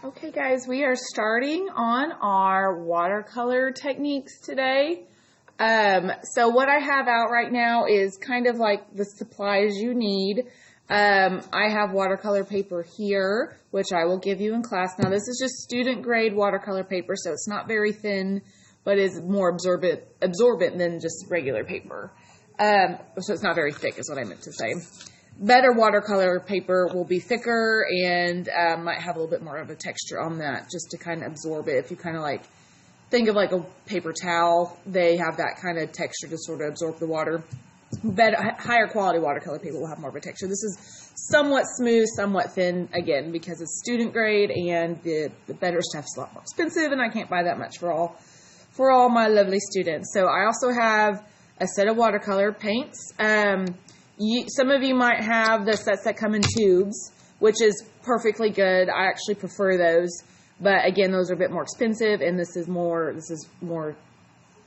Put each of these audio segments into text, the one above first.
Okay guys, we are starting on our watercolor techniques today. So what I have out right now is kind of like the supplies you need. I have watercolor paper here, which I will give you in class. Now this is just student grade watercolor paper, so it's not very thin, but is more absorbent than just regular paper. So it's not very thick is what I meant to say. Better watercolor paper will be thicker and might have a little bit more of a texture on that just to kind of absorb it. If you kind of like think of like a paper towel, they have that kind of texture to sort of absorb the water. Higher quality watercolor paper will have more of a texture. This is somewhat smooth, somewhat thin, again, because it's student grade and the better stuff's a lot more expensive and I can't buy that much for all my lovely students. So I also have a set of watercolor paints. Some of you might have the sets that come in tubes, which is perfectly good. I actually prefer those, but again, those are a bit more expensive, and this is more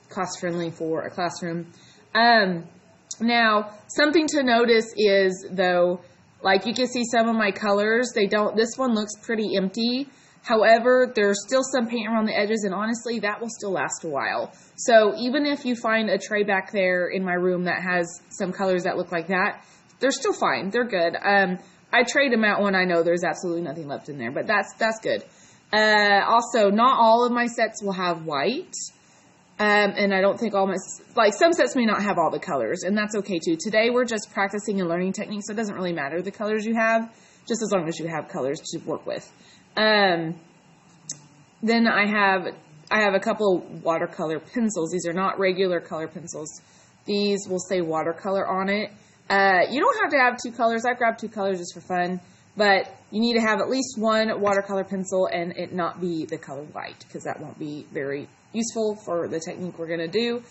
cost friendly for a classroom. Now, something to notice is though, like you can see some of my colors, this one looks pretty empty. However, there's still some paint around the edges, and honestly, that will still last a while. So even if you find a tray back there in my room that has some colors that look like that, they're still fine. They're good. I trade them out when I know there's absolutely nothing left in there, but that's good. Also, not all of my sets will have white, and I don't think some sets may not have all the colors, and that's okay too. Today, we're just practicing and learning techniques, so it doesn't really matter the colors you have, just as long as you have colors to work with. Then I have a couple watercolor pencils. These are not regular color pencils. These will say watercolor on it. You don't have to have two colors. I grabbed two colors just for fun, but you need to have at least one watercolor pencil and it not be the color white, because that won't be very useful for the technique we're going to do.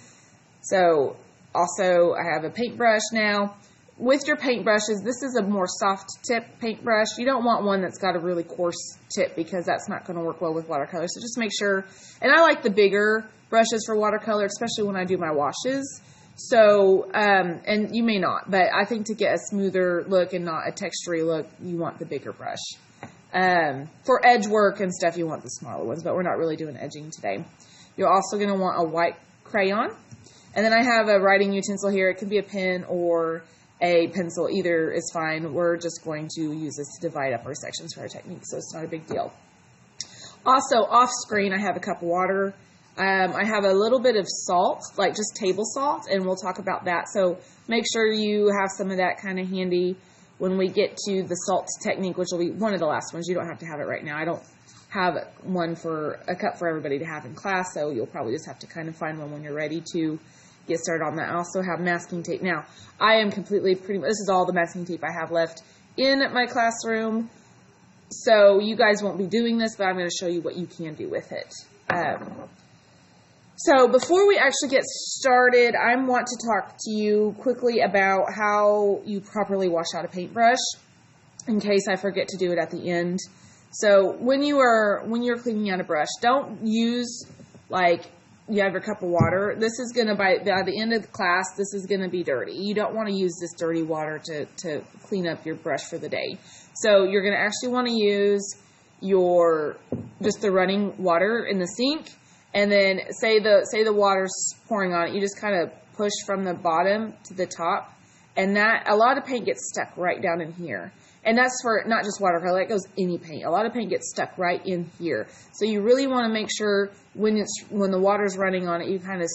So also I have a paintbrush now. With your paintbrushes, this is a more soft tip paintbrush. You don't want one that's got a really coarse tip because that's not going to work well with watercolor. So just make sure, and I like the bigger brushes for watercolor, especially when I do my washes. So, and you may not, but I think to get a smoother look and not a textury look, you want the bigger brush. For edge work and stuff, you want the smaller ones, but we're not really doing edging today. You're also going to want a white crayon. And then I have a writing utensil here. It can be a pen or a pencil, either is fine. We're just going to use this to divide up our sections for our technique, so it's not a big deal. Also, off screen, I have a cup of water. I have a little bit of salt, like just table salt, and we'll talk about that. So make sure you have some of that kind of handy when we get to the salt technique, which will be one of the last ones. You don't have to have it right now. I don't have a cup for everybody to have in class, so you'll probably just have to kind of find one when you're ready to get started on that. I also have masking tape. Now, I am this is all the masking tape I have left in my classroom. So you guys won't be doing this, but I'm going to show you what you can do with it. So before we actually get started, I want to talk to you quickly about how you properly wash out a paintbrush, in case I forget to do it at the end. So when you're cleaning out a brush, don't use you have your cup of water. This is going to, by the end of the class, this is going to be dirty. You don't want to use this dirty water to clean up your brush for the day. So you're going to actually want to use just the running water in the sink, and then say the water's pouring on it. You just kind of push from the bottom to the top, and a lot of paint gets stuck right down in here. And that's for not just watercolor, it goes any paint. A lot of paint gets stuck right in here. So you really want to make sure when the water's running on it, you kind of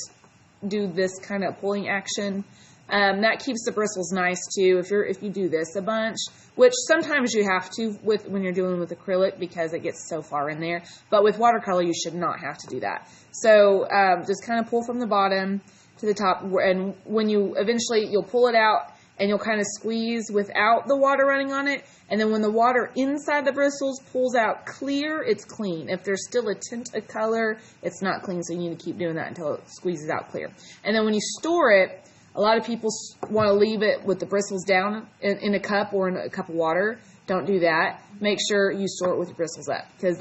do this kind of pulling action. That keeps the bristles nice too if you do this a bunch, which sometimes you have to when you're dealing with acrylic because it gets so far in there. But with watercolor, you should not have to do that. So just kind of pull from the bottom to the top, and when you'll pull it out, and you'll kind of squeeze without the water running on it. And then when the water inside the bristles pulls out clear, it's clean. If there's still a tint of color, it's not clean, so you need to keep doing that until it squeezes out clear. And then when you store it, a lot of people want to leave it with the bristles down in a cup or in a cup of water. Don't do that. Make sure you store it with the bristles up, because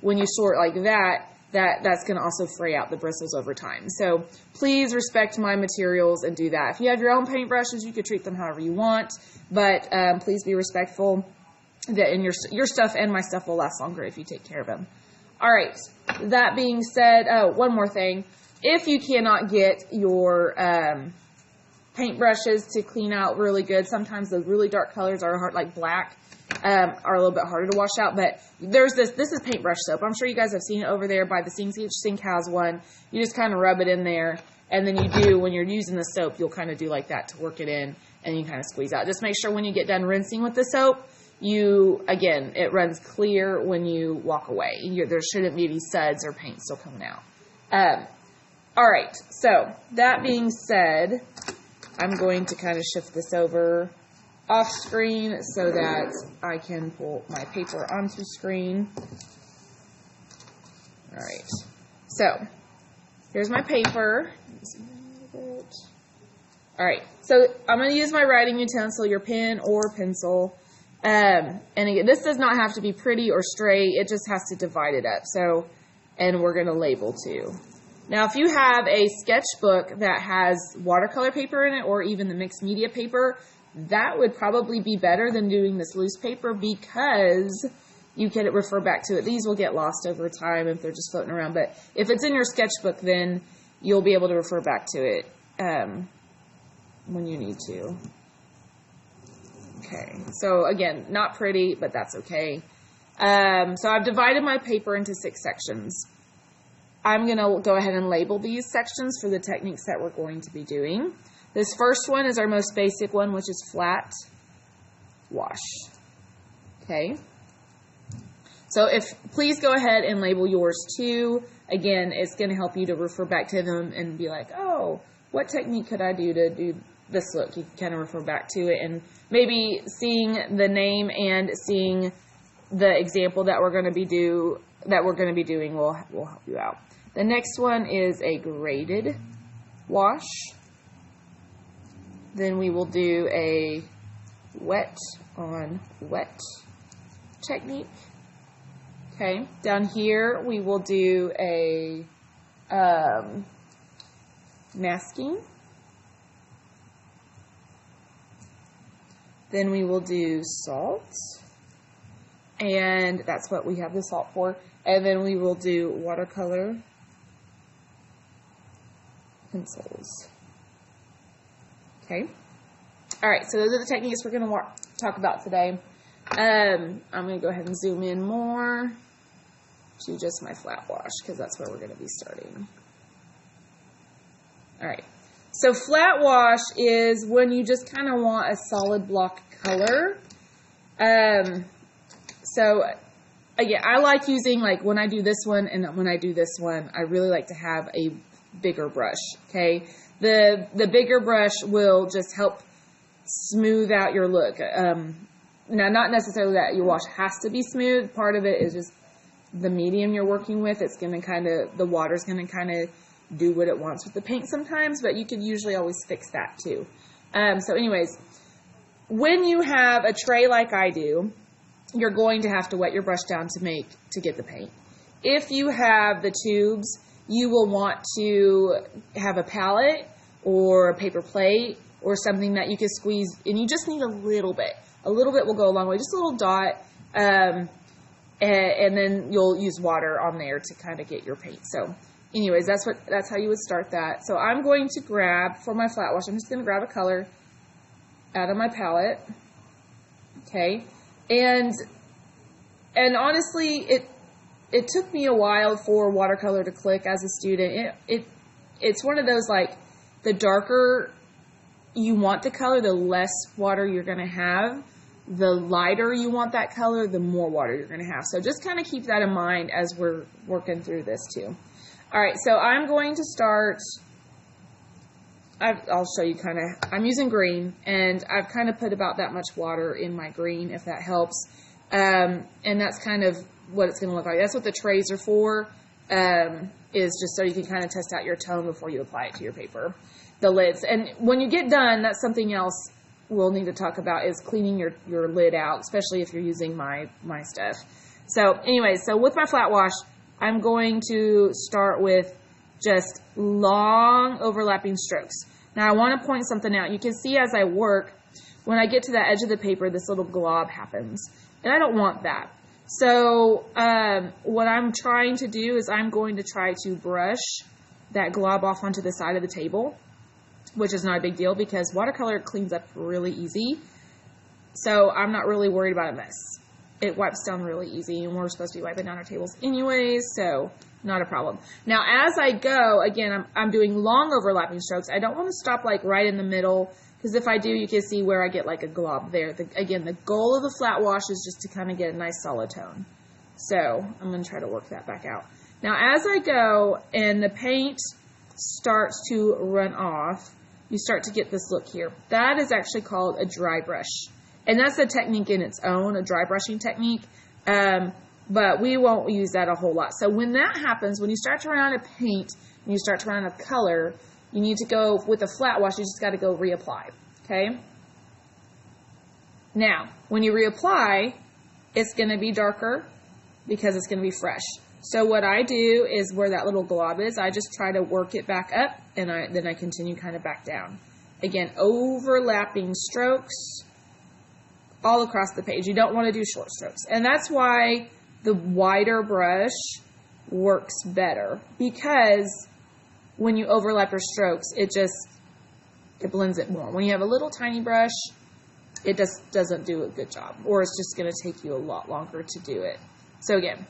when you store it like that, that's going to also fray out the bristles over time. So please respect my materials and do that. If you have your own paintbrushes, you could treat them however you want, but please be respectful. and your stuff and my stuff will last longer if you take care of them. All right. That being said, one more thing. If you cannot get your paintbrushes to clean out really good, sometimes those really dark colors are hard, like black, are a little bit harder to wash out. But there's this is paintbrush soap. I'm sure you guys have seen it over there by the sink. Each sink has one. You just kind of rub it in there, and then when you're using the soap, you'll kind of do like that to work it in, and you kind of squeeze out. Just make sure when you get done rinsing with the soap, it runs clear when you walk away. There shouldn't be any suds or paint still coming out. All right, so that being said, I'm going to kind of shift this over off screen so that I can pull my paper onto screen. All right, so here's my paper. All right, so I'm going to use my writing utensil, your pen or pencil. And again, this does not have to be pretty or straight. It just has to divide it up. So, and we're going to label too. Now, if you have a sketchbook that has watercolor paper in it or even the mixed media paper, that would probably be better than doing this loose paper because you can refer back to it. These will get lost over time if they're just floating around. But if it's in your sketchbook, then you'll be able to refer back to it when you need to. Okay, so again, not pretty, but that's okay. So I've divided my paper into 6 sections. I'm going to go ahead and label these sections for the techniques that we're going to be doing. This first one is our most basic one, which is flat wash. Okay. So please go ahead and label yours too. Again, it's going to help you to refer back to them and be like, oh, what technique could I do to do this look? You can kind of refer back to it, and maybe seeing the name and seeing the example that we're going to be doing will help you out. The next one is a graded wash. Then we will do a wet on wet technique. Okay, down here we will do a masking. Then we will do salt, and that's what we have the salt for. And then we will do watercolor pencils. Okay. All right, so those are the techniques we're going to talk about today. I'm going to go ahead and zoom in more to just my flat wash because that's where we're going to be starting. All right. So flat wash is when you just kind of want a solid block color. So again, I like using, like when I do this one and when I do this one, I really like to have a bigger brush. Okay. The bigger brush will just help smooth out your look. Now, not necessarily that your wash has to be smooth. Part of it is just the medium you're working with. It's going to the water's going to kind of do what it wants with the paint sometimes, but you could usually always fix that too. So anyways, when you have a tray like I do, you're going to have to wet your brush down to get the paint. If you have the tubes, you will want to have a palette or a paper plate or something that you can squeeze, and you just need a little bit. A little bit will go a long way, just a little dot, and then you'll use water on there to kind of get your paint. So anyways, that's how you would start that. So I'm going to grab, for my flat wash, I'm just going to grab a color out of my palette. Okay. And honestly, it took me a while for watercolor to click as a student. It's one of those, like, the darker you want the color, the less water you're going to have. The lighter you want that color, the more water you're going to have. So just kind of keep that in mind as we're working through this too. All right, so I'm going to start, I'll show you kind of, I'm using green, and I've kind of put about that much water in my green, if that helps. And that's kind of what it's going to look like. That's what the trays are for, is just so you can kind of test out your tone before you apply it to your paper. The lids. And when you get done, that's something else we'll need to talk about, is cleaning your lid out, especially if you're using my stuff. So anyways, so with my flat wash, I'm going to start with just long overlapping strokes. Now I want to point something out. You can see as I work, when I get to the edge of the paper, this little glob happens. And I don't want that. So what I'm trying to do is I'm going to try to brush that glob off onto the side of the table, which is not a big deal because watercolor cleans up really easy. So I'm not really worried about a mess. It wipes down really easy, and we're supposed to be wiping down our tables anyways, so not a problem. Now, as I go, again, I'm doing long overlapping strokes. I don't want to stop like right in the middle, because if I do, you can see where I get like a glob there. Again, the goal of the flat wash is just to kind of get a nice solid tone. So I'm going to try to work that back out. Now, as I go and the paint starts to run off, you start to get this look here. That is actually called a dry brush. And that's a technique in its own, a dry brushing technique. But we won't use that a whole lot. So when that happens, when you start to run out of paint and you start to run out of color, you need to go with a flat wash. You just got to go reapply. Okay? Now, when you reapply, it's going to be darker because it's going to be fresh. So what I do is where that little glob is, I just try to work it back up, and then I continue kind of back down. Again, overlapping strokes all across the page. You don't want to do short strokes. And that's why the wider brush works better, because when you overlap your strokes, it blends it more. When you have a little tiny brush, it just doesn't do a good job, or it's just going to take you a lot longer to do it. So again,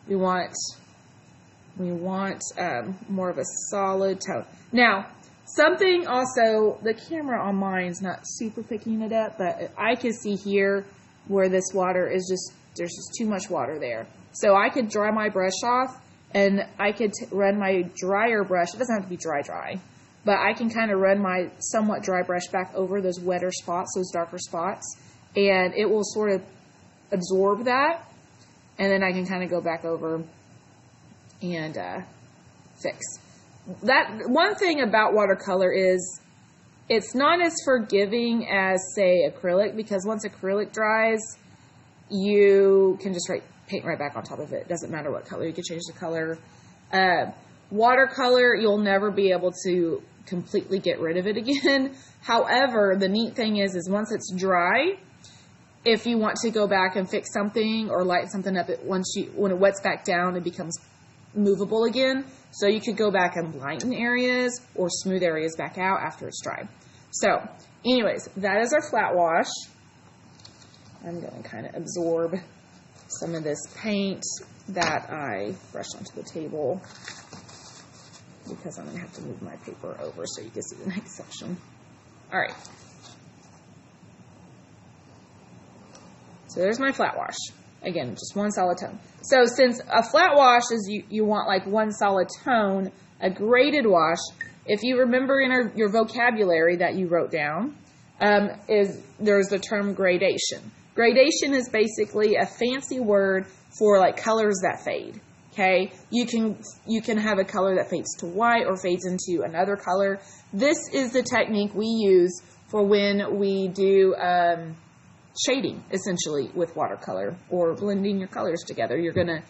we want more of a solid tone. Now, something also, the camera on mine is not super picking it up, but I can see here where this water is there's just too much water there. So I could dry my brush off, and I could run my drier brush. It doesn't have to be dry, but I can kind of run my somewhat dry brush back over those wetter spots, those darker spots, and it will sort of absorb that. And then I can kind of go back over and fix. That one thing about watercolor is it's not as forgiving as, say, acrylic, because once acrylic dries, you can just paint right back on top of it. It doesn't matter what color. You can change the color. Watercolor, you'll never be able to completely get rid of it again. However, the neat thing is once it's dry, if you want to go back and fix something or lighten something up, when it wets back down, it becomes movable again. So you could go back and lighten areas or smooth areas back out after it's dry. So anyways, that is our flat wash. I'm going to kind of absorb some of this paint that I brushed onto the table, because I'm going to have to move my paper over so you can see the next section. All right. So there's my flat wash. Again, just one solid tone. So since a flat wash is you want like one solid tone, a graded wash, if you remember in your vocabulary that you wrote down, there's the term gradation. Gradation is basically a fancy word for like colors that fade. Okay, you can have a color that fades to white or fades into another color. This is the technique we use for when we do shading, essentially, with watercolor, or blending your colors together. You're going to,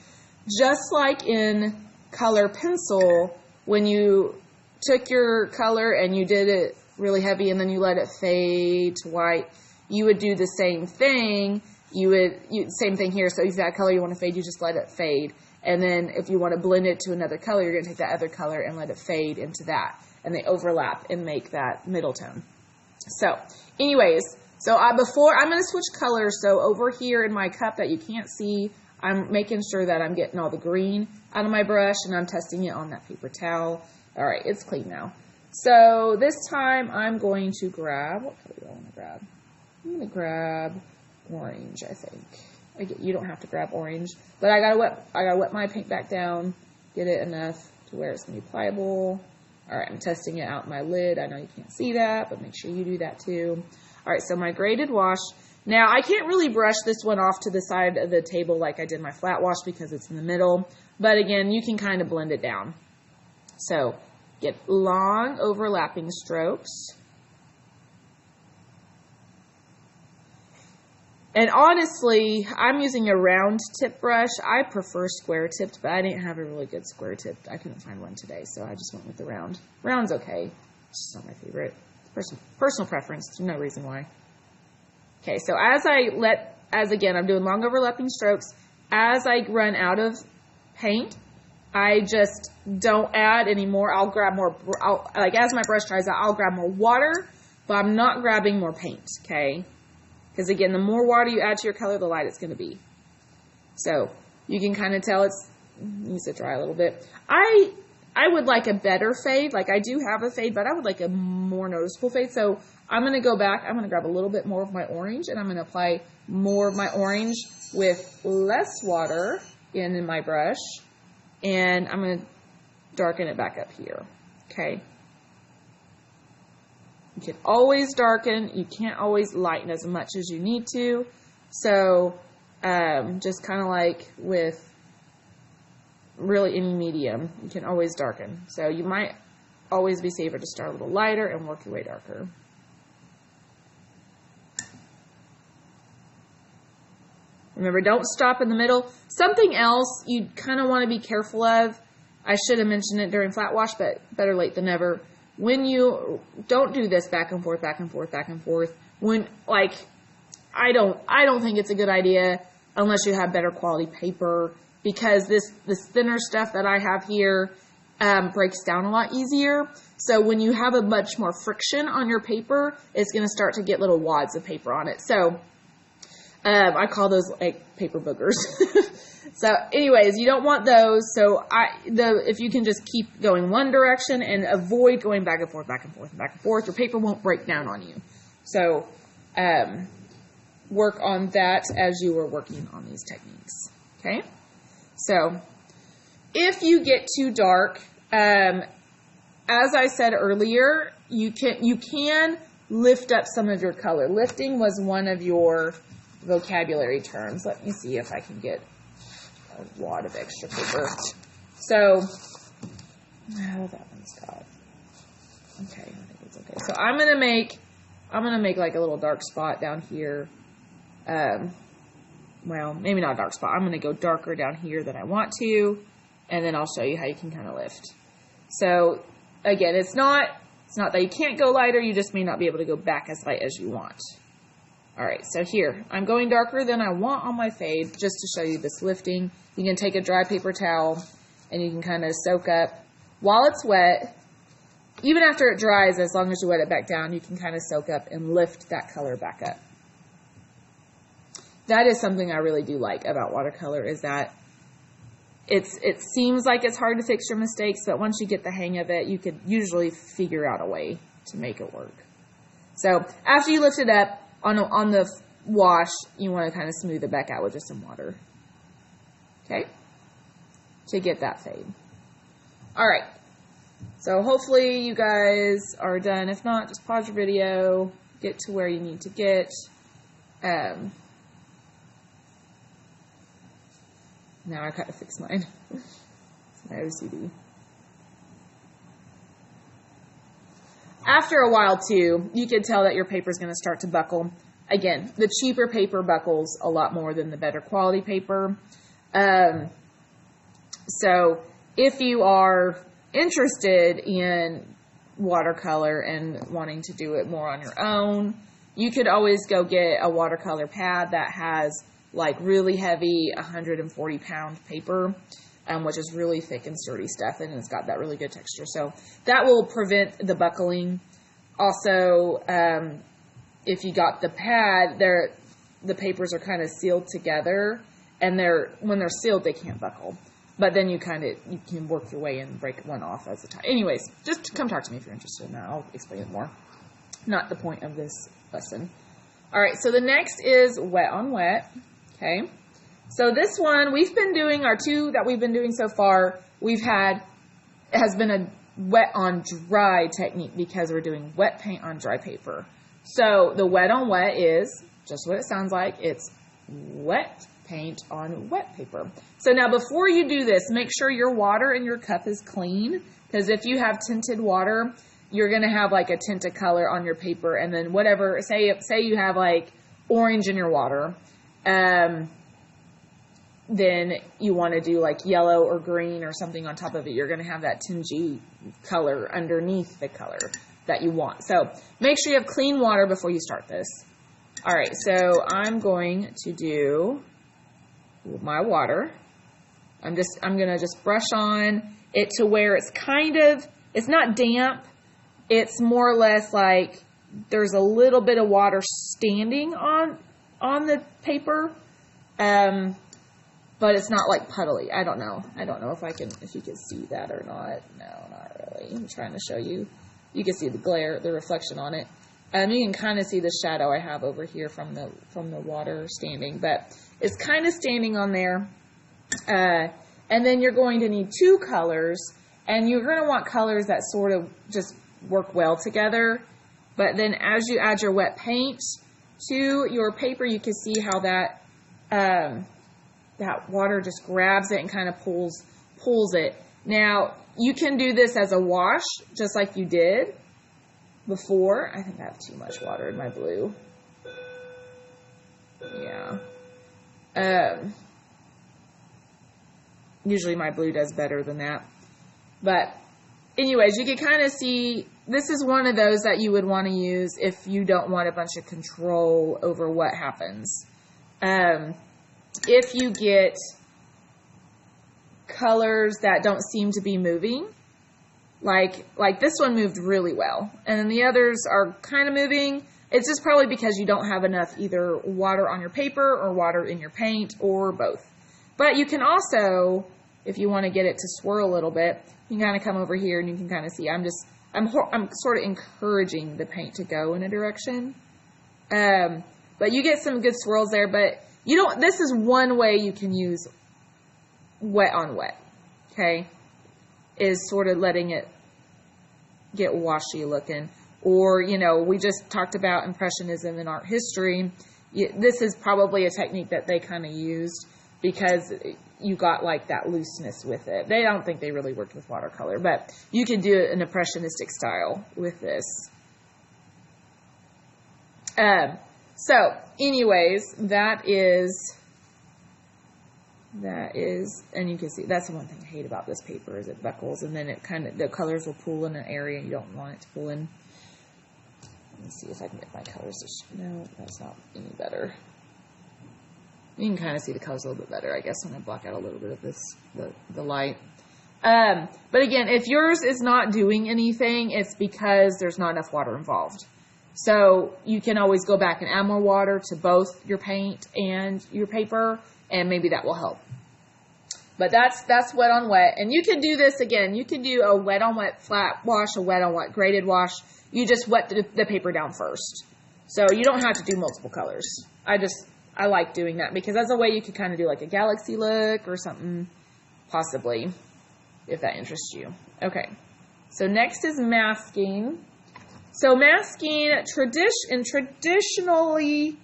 just like in color pencil, when you took your color and you did it really heavy and then you let it fade to white, you would do the same thing. Same thing here. So if that color you want to fade, you just let it fade. And then if you want to blend it to another color, you're going to take that other color and let it fade into that. And they overlap and make that middle tone. So anyways, I'm going to switch colors. So over here in my cup that you can't see, I'm making sure that I'm getting all the green out of my brush, and I'm testing it on that paper towel. All right, it's clean now. So this time I'm going to grab, what color do I want to grab? I'm going to grab orange, I think. You don't have to grab orange, but I gotta wet my paint back down, get it enough to where it's going to be pliable. All right, I'm testing it out in my lid. I know you can't see that, but make sure you do that too. All right, so my graded wash. Now, I can't really brush this one off to the side of the table like I did my flat wash because it's in the middle. But again, you can kind of blend it down. So, get long overlapping strokes. And honestly, I'm using a round tip brush. I prefer square tipped, but I didn't have a really good square tipped. I couldn't find one today, so I just went with the round. Round's okay. It's just not my favorite. Personal preference. There's no reason why. Okay, so as as again, I'm doing long overlapping strokes. As I run out of paint, I just don't add any more. I'll grab more, like as my brush dries out, I'll grab more water, but I'm not grabbing more paint, okay? Because again, the more water you add to your color, the lighter it's going to be. So you can kind of tell it needs to dry a little bit. I would like a better fade. Like I do have a fade, but I would like a more noticeable fade. So I'm going to go back. I'm going to grab a little bit more of my orange, and I'm going to apply more of my orange with less water in my brush. And I'm going to darken it back up here. Okay. You can always darken. You can't always lighten as much as you need to. So just kind of like with really any medium, you can always darken. So you might always be safer to start a little lighter and work your way darker. Remember, don't stop in the middle. Something else you kind of want to be careful of, I should have mentioned it during flat wash, but better late than never. When you don't do this back and forth, back and forth, back and forth, when like I don't think it's a good idea unless you have better quality paper, because this thinner stuff that I have here breaks down a lot easier. So when you have a much more friction on your paper, it's going to start to get little wads of paper on it. So I call those like paper boogers. So anyways, you don't want those. So if you can just keep going one direction and avoid going back and forth, back and forth, and back and forth, your paper won't break down on you. So work on that as you are working on these techniques. Okay. So if you get too dark, as I said earlier, you can lift up some of your color. Lifting was one of your vocabulary terms. Let me see if I can get a wad of extra paper. So, oh, that one's got. Okay, I think it's okay. So I'm gonna make like a little dark spot down here. Well, maybe not a dark spot. I'm going to go darker down here than I want to, and then I'll show you how you can kind of lift. So, again, it's not that you can't go lighter, you just may not be able to go back as light as you want. All right, so here, I'm going darker than I want on my fade, just to show you this lifting. You can take a dry paper towel, and you can kind of soak up. While it's wet, even after it dries, as long as you wet it back down, you can kind of soak up and lift that color back up. That is something I really do like about watercolor, is that it seems like it's hard to fix your mistakes, but once you get the hang of it, you could usually figure out a way to make it work. So after you lift it up on the wash, you want to kind of smooth it back out with just some water. Okay? To get that fade. All right. So hopefully you guys are done. If not, just pause your video, get to where you need to get. Now I gotta fix mine. It's my OCD. After a while, too, you can tell that your paper is going to start to buckle. Again, the cheaper paper buckles a lot more than the better quality paper. So if you are interested in watercolor and wanting to do it more on your own, you could always go get a watercolor pad that has like really heavy 140-pound paper, which is really thick and sturdy stuff, and it's got that really good texture. So that will prevent the buckling. Also, if you got the pad, the papers are kind of sealed together, and when they're sealed, they can't buckle. But then you can work your way and break one off as a time. Anyways, just come talk to me if you're interested in that. I'll explain it more. Not the point of this lesson. All right, so the next is wet on wet. Okay, so this one we've been doing, our two that we've been doing so far, has been a wet on dry technique because we're doing wet paint on dry paper. So the wet on wet is just what it sounds like. It's wet paint on wet paper. So now before you do this, make sure your water in your cup is clean, because if you have tinted water, you're going to have like a tint of color on your paper, and then whatever, say you have like orange in your water, then you want to do like yellow or green or something on top of it. You're going to have that tingy color underneath the color that you want. So make sure you have clean water before you start this. All right, so I'm going to do my water. I'm gonna just brush on it to where it's it's not damp. It's more or less like there's a little bit of water standing on the paper, but it's not like puddly. I don't know if you can see that or not. No, not really. I'm trying to show you. You can see the glare, the reflection on it. You can kind of see the shadow I have over here from the water standing, but it's kind of standing on there. And then you're going to need two colors, and you're going to want colors that sort of just work well together. But then as you add your wet paint to your paper, you can see how that water just grabs it and kind of pulls it. Now, you can do this as a wash, just like you did before. I think I have too much water in my blue. Yeah. Usually my blue does better than that. But anyways, you can kind of see, this is one of those that you would want to use if you don't want a bunch of control over what happens. If you get colors that don't seem to be moving, like this one moved really well, and then the others are kind of moving, it's just probably because you don't have enough either water on your paper or water in your paint or both. But you can also, if you want to get it to swirl a little bit, you can kind of come over here and you can kind of see, I'm sort of encouraging the paint to go in a direction. But you get some good swirls there, but this is one way you can use wet on wet, okay, is sort of letting it get washy looking. Or, we just talked about Impressionism in art history. This is probably a technique that they kind of used because you got like that looseness with it. They don't think they really worked with watercolor, but you can do an Impressionistic style with this. So anyways, that is, and you can see, that's the one thing I hate about this paper is it buckles, and then the colors will pool in an area you don't want it to pool in. Let me see if I can get my colors to no, that's not any better. You can kind of see the colors a little bit better, I guess, when I block out a little bit of the light. But again, if yours is not doing anything, it's because there's not enough water involved. So you can always go back and add more water to both your paint and your paper, and maybe that will help. But that's wet on wet. And you can do this again. You can do a wet on wet flat wash, a wet on wet graded wash. You just wet the paper down first. So you don't have to do multiple colors. I like doing that because that's a way you could kind of do like a galaxy look or something, possibly, if that interests you. Okay, so next is masking. So masking, traditionally,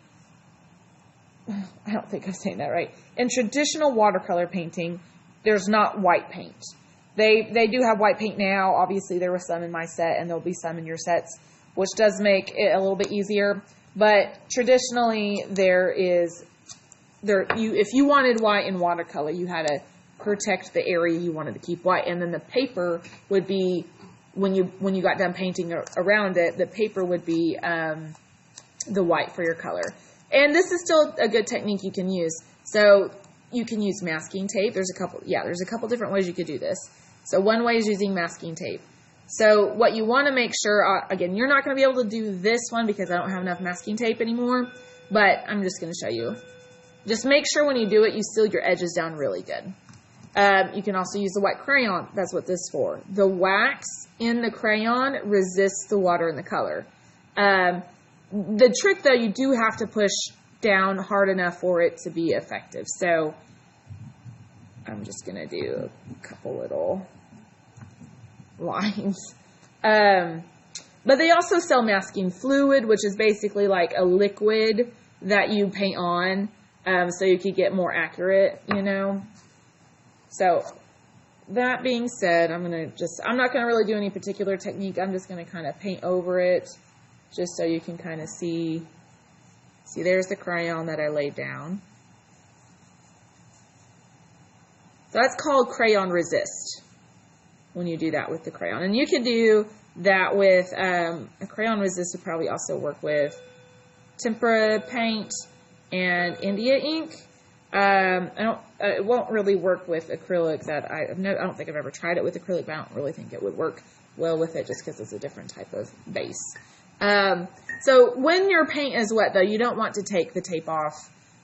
I don't think I'm saying that right. In traditional watercolor painting, there's not white paint. They do have white paint now. Obviously, there was some in my set, and there'll be some in your sets, which does make it a little bit easier. But traditionally, if you wanted white in watercolor, you had to protect the area you wanted to keep white, and then the paper would be, when you got done painting around it, the paper would be the white for your color. And this is still a good technique you can use. So you can use masking tape. There's a couple different ways you could do this. So one way is using masking tape. So what you want to make sure, again, you're not going to be able to do this one because I don't have enough masking tape anymore, but I'm just going to show you. Just make sure when you do it, you seal your edges down really good. You can also use the white crayon. That's what this is for. The wax in the crayon resists the water and the color. The trick, though, you do have to push down hard enough for it to be effective. So I'm just going to do a couple little lines. But they also sell masking fluid, which is basically like a liquid that you paint on, so you can get more accurate, So that being said, I'm not going to really do any particular technique. I'm just going to kind of paint over it just so you can kind of see. See, there's the crayon that I laid down. So that's called crayon resist when you do that with the crayon. And you could do that with a crayon resist would probably also work with tempera paint and India ink. It won't really work with acrylic. I don't think I've ever tried it with acrylic, but I don't really think it would work well with it just because it's a different type of base. So when your paint is wet, though, you don't want to take the tape off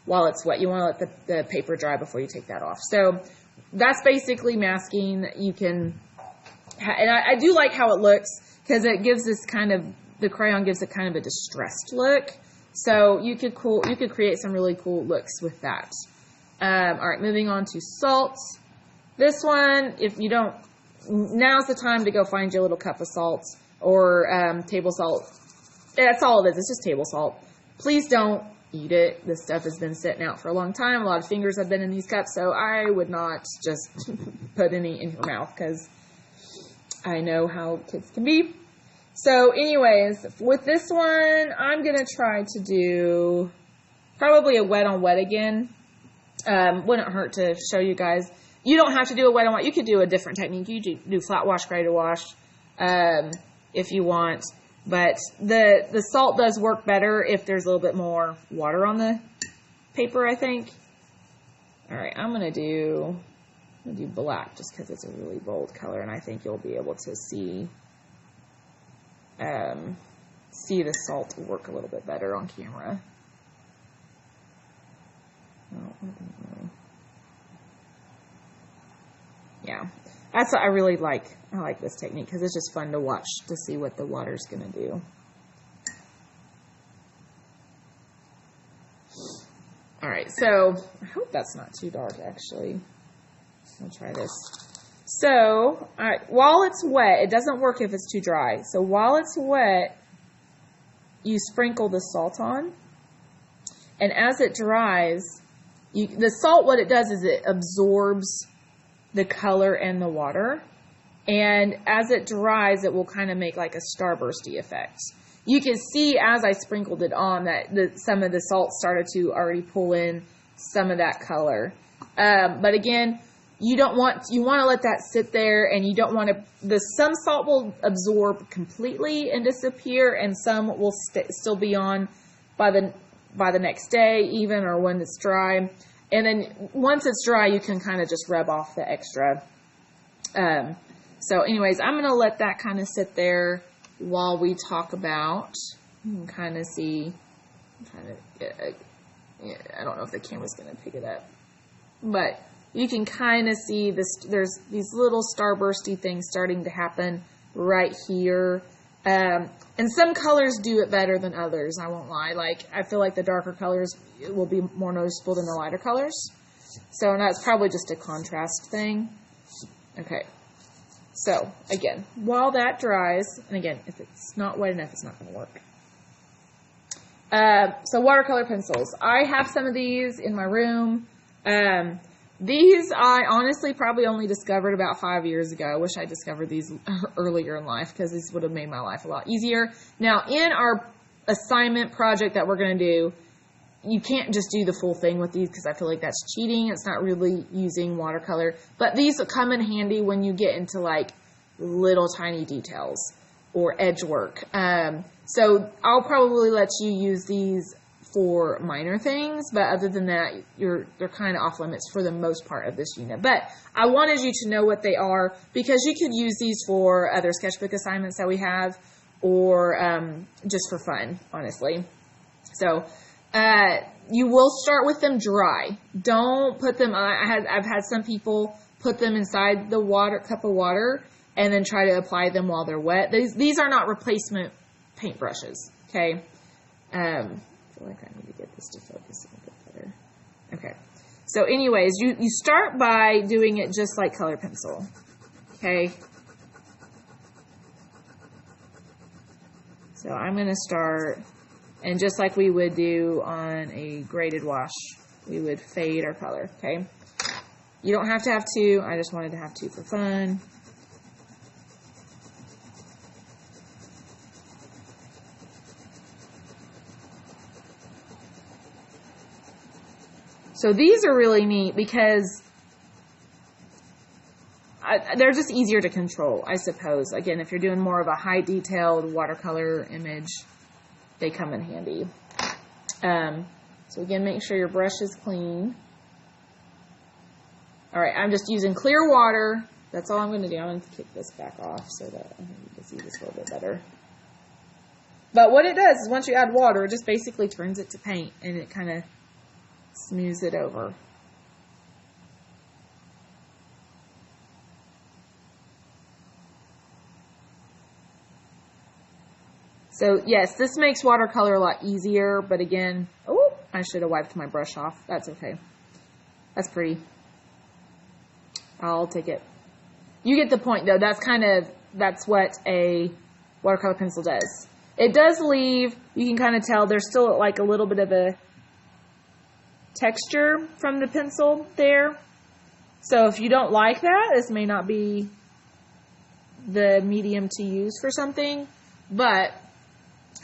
while it's wet. You want to let the paper dry before you take that off. So that's basically masking. You can, and I do like how it looks because it gives this kind of, the crayon gives it kind of a distressed look. So you could create some really cool looks with that. All right, moving on to salts. This one, if you don't, now's the time to go find your little cup of salt or table salt. That's all it is. It's just table salt. Please don't eat it. This stuff has been sitting out for a long time. A lot of fingers have been in these cups, so I would not just put any in your mouth because I know how kids can be. So anyways, with this one, I'm going to try to do probably a wet on wet again. Wouldn't hurt to show you guys. You don't have to do a wet on wet. You could do a different technique. You could do flat wash, graded wash, if you want. But the salt does work better if there's a little bit more water on the paper, I think. All right, I'm going to do black just because it's a really bold color, and I think you'll be able to see the salt work a little bit better on camera. Yeah, that's what I really like. I like this technique because it's just fun to watch to see what the water's going to do. All right, so I hope that's not too dark, actually. I'll try this. So, all right, while it's wet, it doesn't work if it's too dry. So while it's wet, you sprinkle the salt on. And as it dries, the salt, what it does is it absorbs the color and the water. And as it dries, it will kind of make like a starbursty effect. You can see as I sprinkled it on that some of the salt started to already pull in some of that color. But again, you want to let that sit there, and you don't want to, some salt will absorb completely and disappear, and some will still be on by the next day even, or when it's dry. And then once it's dry, you can kind of just rub off the extra. So anyways, I'm going to let that kind of sit there while we talk about, you can kind of see, I don't know if the camera's going to pick it up, but you can kind of see this. There's these little starbursty things starting to happen right here. And some colors do it better than others, I won't lie. Like, I feel like the darker colors will be more noticeable than the lighter colors. So that's probably just a contrast thing. Okay. So, again, while that dries, and again, if it's not wet enough, it's not going to work. So watercolor pencils. I have some of these in my room. These I honestly probably only discovered about 5 years ago. I wish I discovered these earlier in life because this would have made my life a lot easier. Now, in our assignment project that we're going to do, you can't just do the full thing with these because I feel like that's cheating. It's not really using watercolor. But these will come in handy when you get into like little tiny details or edge work. So I'll probably let you use these for minor things, but other than that, they're kind of off limits for the most part of this unit. But I wanted you to know what they are because you could use these for other sketchbook assignments that we have, or just for fun, honestly. So you will start with them dry. Don't put them. I've had some people put them inside the cup of water and then try to apply them while they're wet. These are not replacement paintbrushes. Okay. I feel like I need to get this to focus a bit better. Okay. So anyways, you start by doing it just like color pencil. Okay. So I'm going to start, and just like we would do on a graded wash, we would fade our color. Okay. You don't have to have two. I just wanted to have two for fun. So these are really neat because they're just easier to control, I suppose. Again, if you're doing more of a high detailed watercolor image, they come in handy. So again, make sure your brush is clean. All right, I'm just using clear water. That's all I'm going to do. I'm going to kick this back off so that you can see this a little bit better. But what it does is once you add water, it just basically turns it to paint, and it kind of smooths it over. So yes, this makes watercolor a lot easier, but again, oh, I should have wiped my brush off. That's okay. That's pretty. I'll take it. You get the point though. That's what a watercolor pencil does. It does leave, you can kind of tell there's still like a little bit of a texture from the pencil there. So if you don't like that, this may not be the medium to use for something, but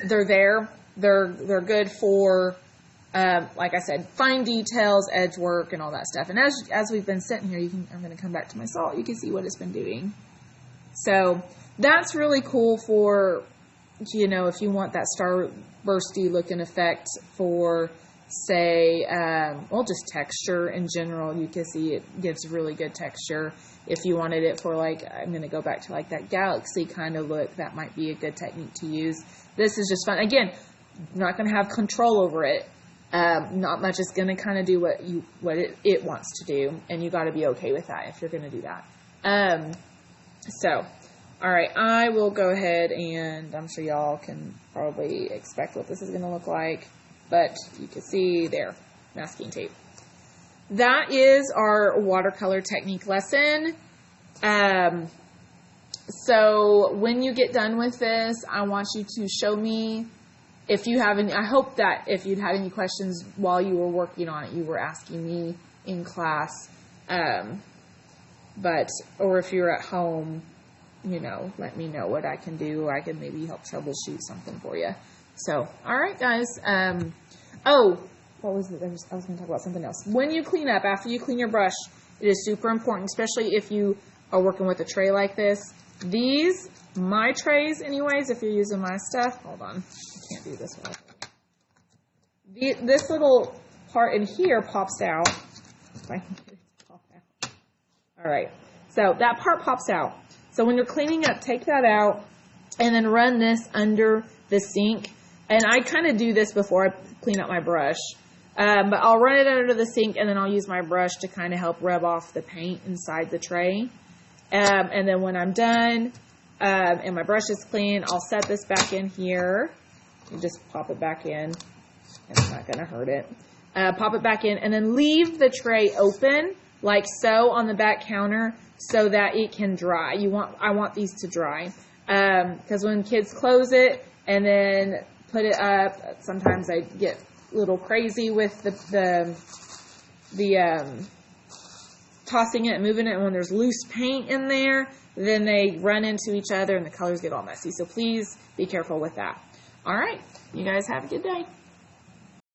they're there. They're good for, like I said, fine details, edge work, and all that stuff. And as we've been sitting here, I'm going to come back to my salt. You can see what it's been doing. So that's really cool for, you know, if you want that starbursty looking effect for, say, well, just texture in general. You can see it gives really good texture. If you wanted it for, like, I'm going to go back to like that galaxy kind of look, that might be a good technique to use. This is just fun. Again, you're not going to have control over it. Not much is going to kind of do what it wants to do, and you got to be okay with that if you're going to do that. So, all right, I will go ahead, and I'm sure y'all can probably expect what this is going to look like, but you can see there, masking tape. That is our watercolor technique lesson. So when you get done with this, I want you to show me if you have any. I hope that if you'd had any questions while you were working on it, you were asking me in class. Or if you're at home, you know, let me know what I can do. I can maybe help troubleshoot something for you. So, all right, guys. What was it? I was going to talk about something else. When you clean up, after you clean your brush, it is super important, especially if you are working with a tray like this. These, my trays anyways, if you're using my stuff, hold on, I can't do this one. This little part in here pops out. If I can get it to pop out. All right, so that part pops out. So when you're cleaning up, take that out and then run this under the sink. And I kind of do this before I clean up my brush. But I'll run it under the sink, and then I'll use my brush to kind of help rub off the paint inside the tray. And then when I'm done and my brush is clean, I'll set this back in here. You just pop it back in. It's not going to hurt it. Pop it back in, and then leave the tray open like so on the back counter so that it can dry. I want these to dry. Because when kids close it and then put it up, sometimes I get a little crazy with the tossing it and moving it, and when there's loose paint in there, then they run into each other and the colors get all messy. So please be careful with that. All right, you guys have a good day.